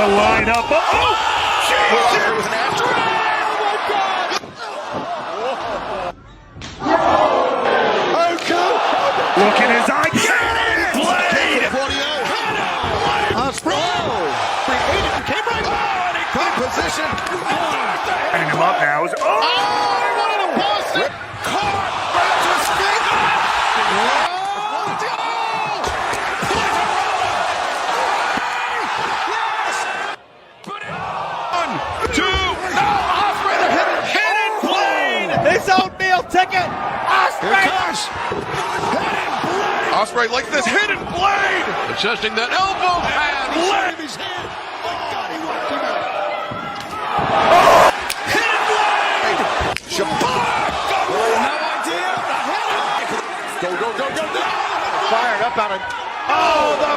to line up. Oh, Jesus! With an after. Oh, God! Look in his eye. Get it! Blade! Ospray. Created. Came right on. Good position. Setting him up now. Oh! He wanted to boss it. Caught. Right to his feet. Yes. Put it on. Two. No. Osprey. The hidden blade. His oatmeal ticket. Osprey. Osprey like this hidden blade. Adjusting that elbow pad. Blade. His hand. Oh, God, he won't do that. Hidden blade. Shabbat. No idea. Go. Fired up on it. Oh, the